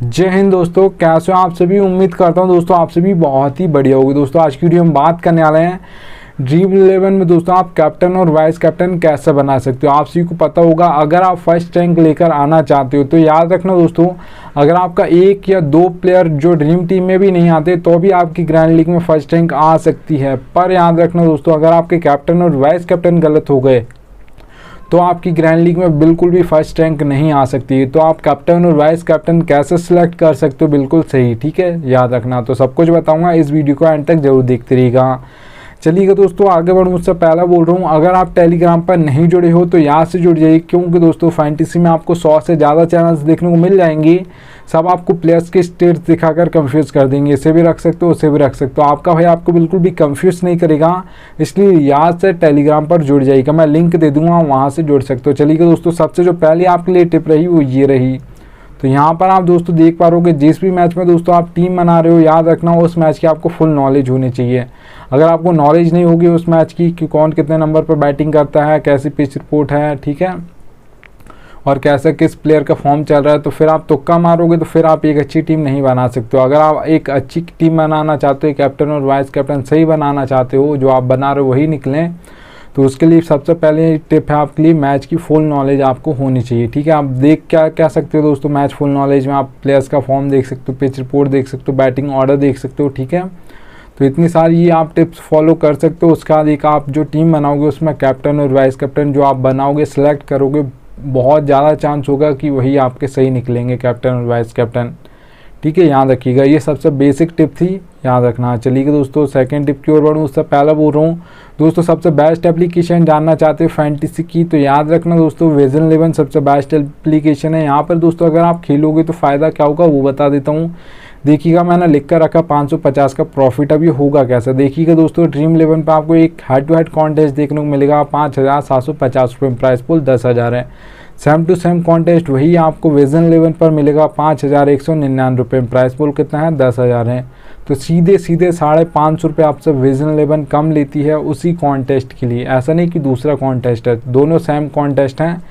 जय हिंद दोस्तों, कैसे हो आप सभी। उम्मीद करता हूं दोस्तों आप सभी बहुत ही बढ़िया होगी। दोस्तों आज की वीडियो में बात करने वाले हैं ड्रीम 11 में दोस्तों आप कैप्टन और वाइस कैप्टन कैसे बना सकते हो। आप सभी को पता होगा, अगर आप फर्स्ट रैंक लेकर आना चाहते हो तो याद रखना दोस्तों, अगर आपका एक या दो प्लेयर जो ड्रीम टीम में भी नहीं आते तो भी आपकी ग्रैंड लीग में फर्स्ट रैंक आ सकती है। पर याद रखना दोस्तों, अगर आपके कैप्टन और वाइस कैप्टन गलत हो गए तो आपकी ग्रैंड लीग में बिल्कुल भी फर्स्ट रैंक नहीं आ सकती। तो आप कैप्टन और वाइस कैप्टन कैसे सिलेक्ट कर सकते हो, बिल्कुल सही, ठीक है, याद रखना। तो सब कुछ बताऊंगा, इस वीडियो को एंड तक जरूर देखते रहिएगा। चलिए दोस्तों आगे बढ़ूँ उससे पहला बोल रहा हूँ, अगर आप टेलीग्राम पर नहीं जुड़े हो तो यहाँ से जुड़ जाइए, क्योंकि दोस्तों फैंटेसी में आपको 100 से ज़्यादा चैनल्स देखने को मिल जाएंगे। सब आपको प्लेयर्स के स्टेट्स दिखाकर कंफ्यूज कर देंगे, इसे भी रख सकते हो उसे भी रख सकते हो। आपका भाई आपको बिल्कुल भी कंफ्यूज नहीं करेगा, इसलिए याद से टेलीग्राम पर जुड़ जाइएगा, मैं लिंक दे दूंगा, वहाँ से जुड़ सकते हो। चलिए दोस्तों, सबसे जो पहले आपके लिए टिप रही वो ये रही। तो यहाँ पर आप दोस्तों देख पा रहे हो, जिस भी मैच में दोस्तों आप टीम बना रहे हो, याद रखना उस मैच की आपको फुल नॉलेज होनी चाहिए। अगर आपको नॉलेज नहीं होगी उस मैच की कि कौन कितने नंबर पर बैटिंग करता है, कैसी पिच रिपोर्ट है, ठीक है, और कैसे किस प्लेयर का फॉर्म चल रहा है, तो फिर आप तुक्का मारोगे तो फिर आप एक अच्छी टीम नहीं बना सकते हो। अगर आप एक अच्छी टीम बनाना चाहते हो, कैप्टन और वाइस कैप्टन सही बनाना चाहते हो, जो आप बना रहे हो वही निकलें, तो उसके लिए सबसे पहले टिप है आपके लिए, मैच की फुल नॉलेज आपको होनी चाहिए, ठीक है। आप देख क्या सकते हो दोस्तों, मैच फुल नॉलेज में आप प्लेयर्स का फॉर्म देख सकते हो, पिच रिपोर्ट देख सकते हो, बैटिंग ऑर्डर देख सकते हो, ठीक है। तो इतनी सारी ये आप टिप्स फॉलो कर सकते हो। उसके बाद एक आप जो टीम बनाओगे उसमें कैप्टन और वाइस कैप्टन जो आप बनाओगे, सिलेक्ट करोगे, बहुत ज़्यादा चांस होगा कि वही आपके सही निकलेंगे, कैप्टन और वाइस कैप्टन, ठीक है, याद रखिएगा। ये सबसे बेसिक टिप थी, याद रखना। चलिए दोस्तों सेकंड टिप की ओर बढ़ूँ उससे पहले बोल रहा हूँ दोस्तों, सबसे बेस्ट एप्लीकेशन जानना चाहते हो फैंटेसी की तो याद रखना दोस्तों, विजन 11 सबसे बेस्ट एप्लीकेशन है। यहाँ पर दोस्तों अगर आप खेलोगे तो फ़ायदा क्या होगा वो बता देता हूँ। देखिएगा मैंने लिख कर रखा 550 का प्रॉफिट। अब ये होगा कैसे, देखिएगा दोस्तों, ड्रीम 11 पर आपको एक हेड टू हेड कॉन्टेस्ट देखने को मिलेगा, 5,750 रुपये, प्राइस पुल 10,000 है। सेम टू सेम कॉन्टेस्ट वही आपको विजन 11 पर मिलेगा, 5,199 रुपये, प्राइस पुल कितना है, 10,000 है। तो सीधे 550 रुपये आपसे विजन 11 कम लेती है उसी कॉन्टेस्ट के लिए। ऐसा नहीं कि दूसरा कॉन्टेस्ट है, दोनों सेम कॉन्टेस्ट हैं,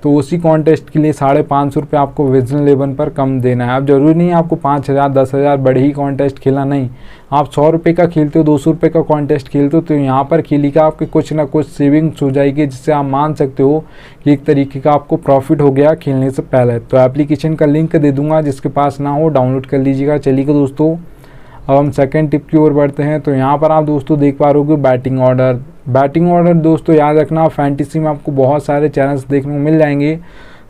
तो उसी कॉन्टेस्ट के लिए 550 रुपये आपको विजन 11 पर कम देना है। अब जरूरी नहीं आपको 5,000 10,000 बड़े ही कॉन्टेस्ट खेलना, नहीं, आप 100 रुपये का खेलते हो, 200 रुपये का कॉन्टेस्ट खेलते हो, तो यहाँ पर खेलिएगा, आपके कुछ ना कुछ सेविंग्स हो जाएगी, जिससे आप मान सकते हो कि एक तरीके का आपको प्रॉफिट हो गया खेलने से पहले। तो एप्लीकेशन का लिंक दे दूंगा, जिसके पास ना हो डाउनलोड कर लीजिएगा। चलिए दोस्तों अब हम सेकंड टिप की ओर बढ़ते हैं। तो यहाँ पर आप दोस्तों देख पा रहे हो बैटिंग ऑर्डर। बैटिंग ऑर्डर दोस्तों याद रखना, फैंटेसी में आपको बहुत सारे चैनल्स देखने को मिल जाएंगे,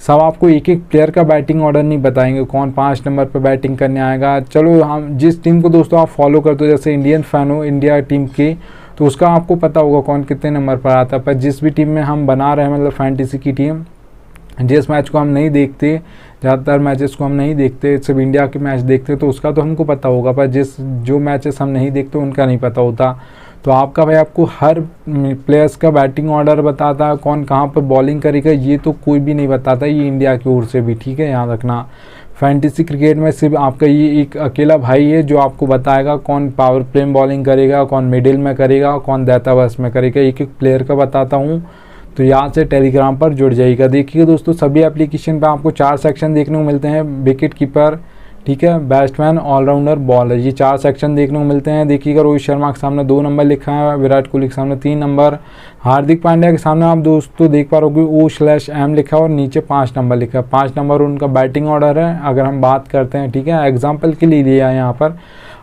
सब आपको एक एक प्लेयर का बैटिंग ऑर्डर नहीं बताएंगे, कौन 5 नंबर पर बैटिंग करने आएगा। चलो हम जिस टीम को दोस्तों आप फॉलो करते हो, जैसे इंडियन फैन हो इंडिया टीम के, तो उसका आपको पता होगा कौन कितने नंबर पर आता है। पर जिस भी टीम में हम बना रहे हैं, मतलब फैंटेसी की टीम, जिस मैच को हम नहीं देखते, ज़्यादातर मैचेस को हम नहीं देखते, सिर्फ इंडिया के मैच देखते, तो उसका तो हमको पता होगा, पर जो मैचेस हम नहीं देखते उनका नहीं पता होता। तो आपका भाई आपको हर प्लेयर्स का बैटिंग ऑर्डर बताता है, कौन कहाँ पर बॉलिंग करेगा ये तो कोई भी नहीं बताता, ये इंडिया की ओर से भी, ठीक है, याद रखना। फैंटेसी क्रिकेट में सिर्फ आपका ये एक अकेला भाई है जो आपको बताएगा कौन पावर प्ले में बॉलिंग करेगा, कौन मिडिल में करेगा, कौन देतावस में करेगा, एक एक प्लेयर का बताता हूँ। तो यहाँ से टेलीग्राम पर जुड़ जाइएगा। देखिए दोस्तों, सभी एप्लीकेशन पर आपको 4 सेक्शन देखने को मिलते हैं, विकेट कीपर, ठीक है, बैट्समैन, ऑलराउंडर, बॉलर, ये 4 सेक्शन देखने को मिलते हैं। देखिएगा रोहित शर्मा के सामने 2 नंबर लिखा है, विराट कोहली के सामने 3 नंबर, हार्दिक पांड्या के सामने आप दोस्तों देख पा रहे हो O/M लिखा है और नीचे 5 नंबर लिखा है। 5 नंबर उनका बैटिंग ऑर्डर है, अगर हम बात करते हैं, ठीक है, एग्जाम्पल के लिए लिया है यहाँ पर।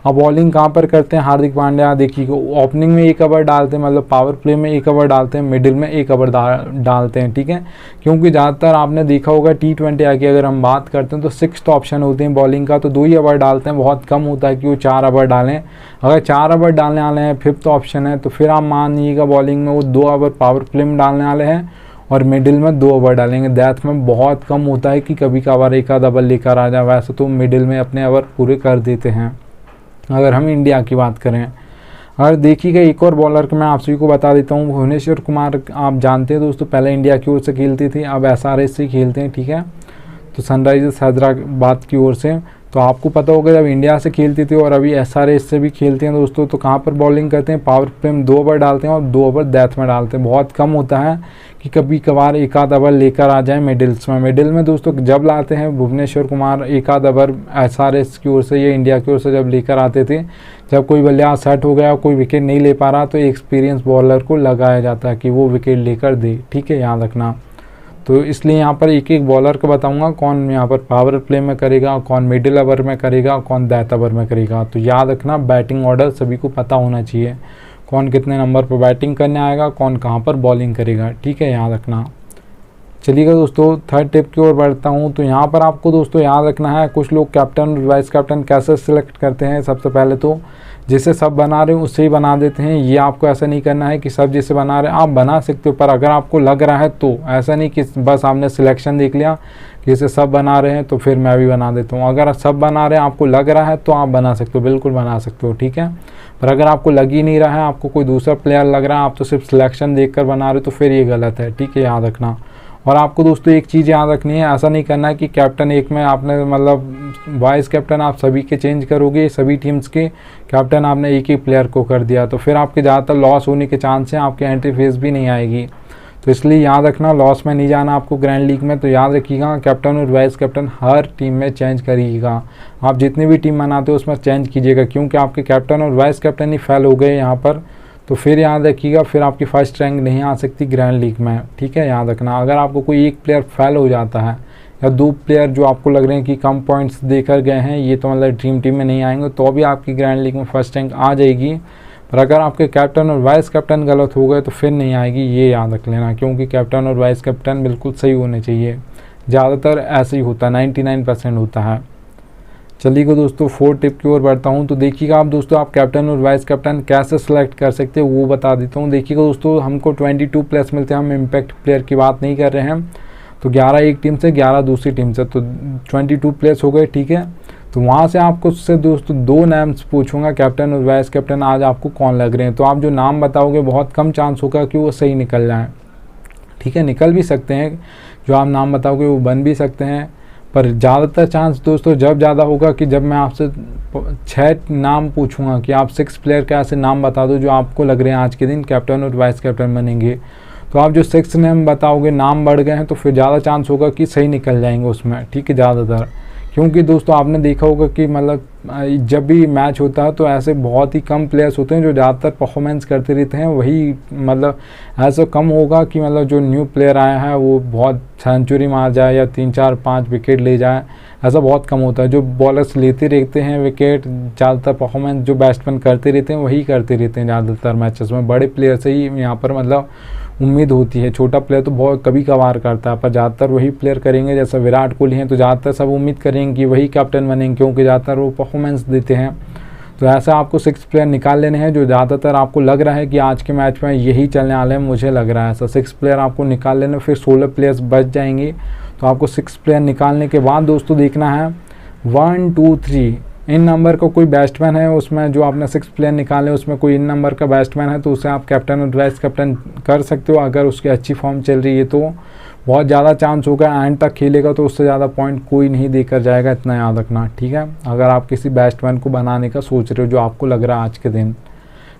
अब बॉलिंग कहाँ पर करते हैं, हार्दिक पांड्या देखिए ओपनिंग में 1 ओवर डालते हैं, मतलब पावर प्ले में 1 ओवर डालते हैं, मिडिल में 1 ओवर डालते हैं, ठीक है, क्योंकि ज़्यादातर आपने देखा होगा T20 आके अगर हम बात करते हैं तो 6th ऑप्शन होते हैं बॉलिंग का, तो 2 ही ओवर डालते हैं, बहुत कम होता है कि वो 4 ओवर डालें। अगर 4 ओवर डालने वाले हैं, 5th ऑप्शन है, तो फिर आप मानिएगा बॉलिंग में वो 2 ओवर पावर प्ले में डालने वाले हैं और मिडिल में 2 ओवर डालेंगे। डेथ में बहुत कम होता है कि कभी कभार एक आध ओवर लेकर आ जाए, वैसे तो मिडिल में अपने ओवर पूरे कर देते हैं अगर हम इंडिया की बात करें। अगर देखिएगा एक और बॉलर का मैं आप सभी को बता देता हूँ, भुवनेश्वर कुमार, आप जानते हैं दोस्तों, पहले इंडिया की ओर से खेलते थे, अब SRH से खेलते हैं, ठीक है, तो सनराइजर्स हैदराबाद की ओर से। तो आपको पता होगा जब इंडिया से खेलती थी और अभी SRH से भी खेलते हैं दोस्तों, तो कहाँ पर बॉलिंग करते हैं, पावर प्ले में 2 ओवर डालते हैं और 2 ओवर डेथ में डालते हैं। बहुत कम होता है कि कभी कभार एक आध ओवर लेकर आ जाए मिडिल्स में। मिडिल में दोस्तों जब लाते हैं भुवनेश्वर कुमार एक आध ओवर SRH की ओर से या इंडिया की ओर से जब लेकर आते थे, जब कोई बल्लेबाज सेट हो गया, कोई विकेट नहीं ले पा रहा, तो एक्सपीरियंस बॉलर को लगाया जाता है कि वो विकेट लेकर दे, ठीक है, याद रखना। तो इसलिए यहाँ पर एक एक बॉलर को बताऊंगा कौन यहाँ पर पावर प्ले में करेगा, कौन मिडिल ओवर में करेगा, कौन डेथ ओवर में करेगा। तो याद रखना बैटिंग ऑर्डर सभी को पता होना चाहिए, कौन कितने नंबर पर बैटिंग करने आएगा, कौन कहाँ पर बॉलिंग करेगा, ठीक है, याद रखना। चलिएगा दोस्तों थर्ड टिप की ओर बढ़ता हूँ। तो यहाँ पर आपको दोस्तों याद रखना है कुछ लोग कैप्टन वाइस कैप्टन कैसे सिलेक्ट करते हैं। सबसे पहले तो जिसे सब बना रहे हो उससे ही बना देते हैं। ये आपको ऐसा नहीं करना है कि सब जिसे बना रहे हैं आप बना सकते हो, पर अगर आपको लग रहा है तो ऐसा नहीं कि बस आपने सिलेक्शन देख लिया कि इसे सब बना रहे हैं तो फिर मैं भी बना देता हूँ। अगर सब बना रहे हैं आपको लग रहा है तो आप बना सकते हो, बिल्कुल बना सकते हो, ठीक है। पर अगर आपको लग ही नहीं रहा है, आपको कोई दूसरा प्लेयर लग रहा है, आप तो सिर्फ सिलेक्शन देख कर बना रहे हो, तो फिर ये गलत है, ठीक है, याद रखना। और आपको दोस्तों एक चीज़ याद रखनी है, ऐसा नहीं करना है कि कैप्टन एक में आपने मतलब वाइस कैप्टन आप सभी के चेंज करोगे, सभी टीम्स के कैप्टन आपने एक ही प्लेयर को कर दिया, तो फिर आपके ज़्यादातर लॉस होने के चांस हैं, आपकी एंट्री फीस भी नहीं आएगी। तो इसलिए याद रखना लॉस में नहीं जाना आपको ग्रैंड लीग में। तो याद रखिएगा कैप्टन और वाइस कैप्टन हर टीम में चेंज करिएगा। आप जितनी भी टीम बनाते हो उसमें चेंज कीजिएगा, क्योंकि आपके कैप्टन और वाइस कैप्टन ही फेल हो गए यहाँ पर, तो फिर याद रखिएगा फिर आपकी फर्स्ट रैंक नहीं आ सकती ग्रैंड लीग में, ठीक है, याद रखना। अगर आपको कोई एक प्लेयर फेल हो जाता है या 2 प्लेयर जो आपको लग रहे हैं कि कम पॉइंट्स देकर गए हैं, ये तो मतलब ड्रीम टीम में नहीं आएंगे, तो भी आपकी ग्रैंड लीग में फर्स्ट रैंक आ जाएगी। पर अगर आपके कैप्टन और वाइस कैप्टन गलत हो गए तो फिर नहीं आएगी, ये याद रख लेना, क्योंकि कैप्टन और वाइस कैप्टन बिल्कुल सही होने चाहिए। ज़्यादातर ऐसे ही होता है, 99% होता है। चलिए दोस्तों 4th टिप की ओर बढ़ता हूँ। तो देखिएगा आप दोस्तों आप कैप्टन और वाइस कैप्टन कैसे सेलेक्ट कर सकते हो वो बता देता हूँ। देखिएगा दोस्तों हमको 22 प्लेस मिलते हैं, हम इम्पैक्ट प्लेयर की बात नहीं कर रहे हैं। तो 11 एक टीम से, 11 दूसरी टीम से, तो 22 प्लेस हो गए, ठीक है। तो वहाँ से आपको उससे दोस्तों 2 नाम्स पूछूंगा कैप्टन और वाइस कैप्टन, आज आपको कौन लग रहे हैं। तो आप जो नाम बताओगे बहुत कम चांस होगा कि वो सही निकल जाए, ठीक है, निकल भी सकते हैं, जो आप नाम बताओगे वो बन भी सकते हैं, पर ज़्यादातर चांस दोस्तों जब ज़्यादा होगा कि जब मैं आपसे 6 नाम पूछूंगा कि आप 6 प्लेयर के ऐसे नाम बता दो जो आपको लग रहे हैं आज के दिन कैप्टन और वाइस कैप्टन बनेंगे। तो आप जो 6 नेम बताओगे, नाम बढ़ गए हैं, तो फिर ज़्यादा चांस होगा कि सही निकल जाएंगे उसमें, ठीक है, ज़्यादातर। क्योंकि दोस्तों आपने देखा होगा कि मतलब जब भी मैच होता है तो ऐसे बहुत ही कम प्लेयर्स होते हैं जो ज़्यादातर परफॉर्मेंस करते रहते हैं, वही मतलब ऐसा कम होगा कि मतलब जो न्यू प्लेयर आया है वो बहुत सेंचुरी मार जाए या 3 4 5 विकेट ले जाए, ऐसा बहुत कम होता है। जो बॉलर्स लेते रहते हैं विकेट, ज़्यादातर परफॉर्मेंस जो बैट्समैन करते रहते हैं वही करते रहते हैं ज़्यादातर मैचेस में। बड़े प्लेयर से ही यहाँ पर मतलब उम्मीद होती है, छोटा प्लेयर तो बहुत कभी कभार करता है, पर ज़्यादातर वही प्लेयर करेंगे। जैसा विराट कोहली हैं तो ज़्यादातर सब उम्मीद करेंगे कि वही कैप्टन बनेंगे, क्योंकि ज़्यादातर वो परफॉर्मेंस देते हैं। तो ऐसा आपको 6 प्लेयर निकाल लेने हैं जो ज़्यादातर आपको लग रहा है कि आज के मैच में यही चलने वाले हैं, मुझे लग रहा है ऐसा। 6 प्लेयर आपको निकाल लेने, फिर 16 प्लेयर्स बच जाएंगे। तो आपको 6 प्लेयर निकालने के बाद दोस्तों देखना है 1 2 3 इन नंबर का कोई बैट्समैन है उसमें, जो आपने 6 प्लेयर निकाले उसमें कोई इन नंबर का बैट्समैन है तो उसे आप कैप्टन और वाइस कैप्टन कर सकते हो। अगर उसकी अच्छी फॉर्म चल रही है तो बहुत ज़्यादा चांस होगा, एंड तक खेलेगा तो उससे ज़्यादा पॉइंट कोई नहीं देकर जाएगा, इतना याद रखना, ठीक है। अगर आप किसी बैट्समैन को बनाने का सोच रहे हो जो आपको लग रहा है आज के दिन।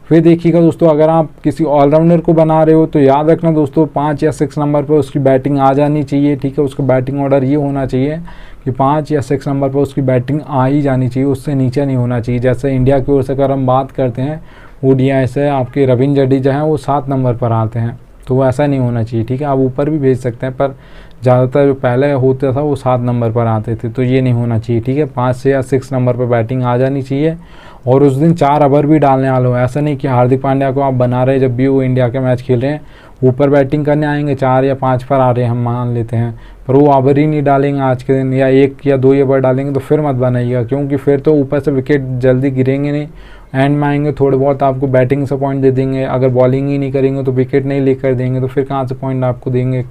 फिर देखिएगा दोस्तों अगर आप किसी ऑलराउंडर को बना रहे हो तो याद रखना दोस्तों 5 या 6 नंबर पर उसकी बैटिंग आ जानी चाहिए, ठीक है। उसका बैटिंग ऑर्डर ये होना चाहिए कि 5 या 6 नंबर पर उसकी बैटिंग आ ही जानी चाहिए, उससे नीचे नहीं होना चाहिए। जैसे इंडिया की ओर से अगर हम बात करते हैं ODI से आपके रविंद्र जडेजा हैं वो 7 नंबर पर आते हैं, तो वो ऐसा नहीं होना चाहिए, ठीक है। आप ऊपर भी भेज सकते हैं, पर ज़्यादातर जो पहले होता था वो 7 नंबर पर आते थे, तो ये नहीं होना चाहिए, ठीक है। 5 या 6 नंबर पर बैटिंग आ जानी चाहिए। और उस दिन 4 ओवर भी डालने वाले हो, ऐसा नहीं कि हार्दिक पांड्या को आप बना रहे जब भी वो इंडिया के मैच खेल रहे हैं ऊपर बैटिंग करने आएंगे, 4 या 5 पर आ रहे हैं हम मान लेते हैं, पर वो ओवर ही नहीं डालेंगे आज के दिन, या 1 या 2 ओवर डालेंगे, तो फिर मत बनाइएगा, क्योंकि फिर तो ऊपर से विकेट जल्दी गिरेंगे नहीं, एंड में आएंगे थोड़े बहुत आपको बैटिंग से पॉइंट दे देंगे। अगर बॉलिंग ही नहीं करेंगे तो विकेट नहीं लेकर देंगे, तो फिर कहाँ से पॉइंट आपको देंगे,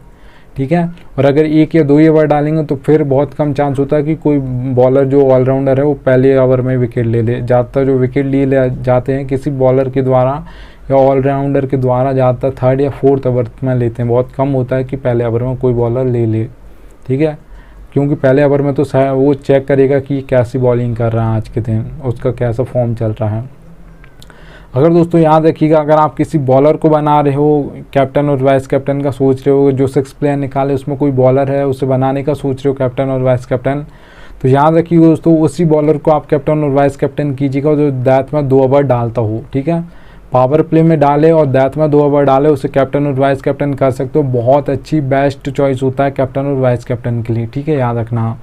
ठीक है। और अगर 1 या 2 ओवर डालेंगे तो फिर बहुत कम चांस होता है कि कोई बॉलर जो ऑलराउंडर है वो पहले ओवर में विकेट ले ले। ज़्यादातर जो विकेट लिए जाते हैं किसी बॉलर के द्वारा या ऑलराउंडर के द्वारा ज़्यादातर 3rd या 4th ओवर में लेते हैं, बहुत कम होता है कि पहले ओवर में कोई बॉलर ले ले, ठीक है। क्योंकि पहले ओवर में तो वो चेक करेगा कि कैसी बॉलिंग कर रहा है आज के दिन, उसका कैसा फॉर्म चल रहा है। अगर दोस्तों याद रखिएगा, अगर आप किसी बॉलर को बना रहे हो, कैप्टन और वाइस कैप्टन का सोच रहे हो, जो 6 प्लेयर निकाले उसमें कोई बॉलर है उसे बनाने का सोच रहे हो कैप्टन और वाइस कैप्टन, तो याद रखिएगा दोस्तों उसी बॉलर को आप कैप्टन और वाइस कैप्टन कीजिएगा जो डेथ में 2 ओवर डालता हो। ठीक है, पावर प्ले में डाले और डेथ में 2 ओवर डाले, उसे कैप्टन और वाइस कैप्टन कर सकते हो। बहुत अच्छी बेस्ट चॉइस होता है कैप्टन और वाइस कैप्टन के लिए। ठीक है, याद रखना।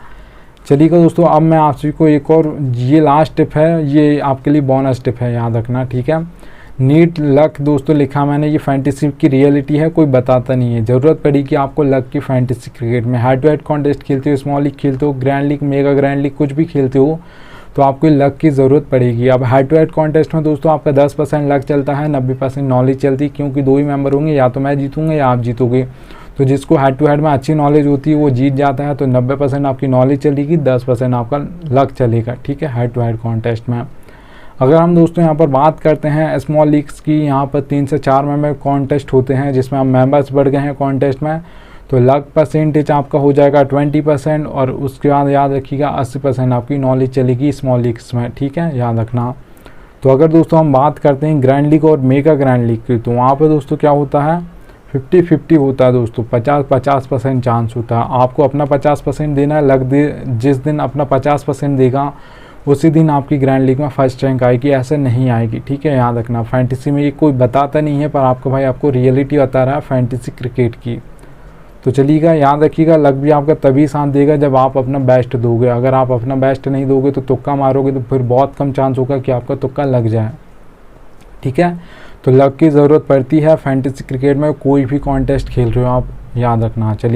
चलिएगा दोस्तों, अब मैं आप सभी को एक और, ये लास्ट टिप है, ये आपके लिए बोनस टिप है, याद रखना। ठीक है, नीड लक दोस्तों लिखा मैंने, ये फैंटेसी की रियलिटी है, कोई बताता नहीं है। ज़रूरत पड़ी कि आपको लक की फैंटेसी क्रिकेट में हेड टू हेड कॉन्टेस्ट खेलते हो, स्मॉल लीग खेलते हो, grand league, mega grand league, कुछ भी खेलते हो, तो आपको लक की ज़रूरत पड़ेगी। अब हेड टू हेड कॉन्टेस्ट में दोस्तों आपका 10% लक चलता है, 90% नॉलेज चलती है, क्योंकि 2 ही मेंबर होंगे, या तो मैं जीतूंगा या आप जीतोगे। तो जिसको हेड टू हेड में अच्छी नॉलेज होती है वो जीत जाता है। तो 90% आपकी नॉलेज चलेगी, 10% आपका लक चलेगा। ठीक है, हेड टू हेड कॉन्टेस्ट में। अगर हम दोस्तों यहाँ पर बात करते हैं स्मॉल लीग्स की, यहाँ पर 3 से 4 मेंबर कॉन्टेस्ट होते हैं, जिसमें आप मेंबर्स बढ़ गए हैं कॉन्टेस्ट में, तो लक परसेंटेज आपका हो जाएगा 20%, और उसके बाद याद रखिएगा 80% आपकी नॉलेज चलेगी स्मॉल लीग्स में। ठीक है, याद रखना। तो अगर दोस्तों हम बात करते हैं ग्रैंड लीग और मेगा ग्रैंड लीग की, तो वहाँ पर दोस्तों क्या होता है, 50-50 होता है दोस्तों, 50-50% चांस होता है। आपको अपना 50% देना है, लक दे, जिस दिन अपना 50% देगा उसी दिन आपकी ग्रैंड लीग में फर्स्ट रैंक आएगी, ऐसे नहीं आएगी। ठीक है, याद रखना। फैंटेसी में ये कोई बताता नहीं है, पर आपको भाई आपको रियलिटी बता रहा है फैंटेसी क्रिकेट की। तो चलिएगा, याद रखिएगा, लक भी आपका तभी साथ देगा जब आप अपना बेस्ट दोगे। अगर आप अपना बेस्ट नहीं दोगे तो तुक्का मारोगे, तो फिर बहुत कम चांस होगा कि आपका तुक्का लग जाए। ठीक है, तो लक की ज़रूरत पड़ती है फैंटेसी क्रिकेट में, कोई भी कॉन्टेस्ट खेल रहे हो आप, याद रखना। चलिए।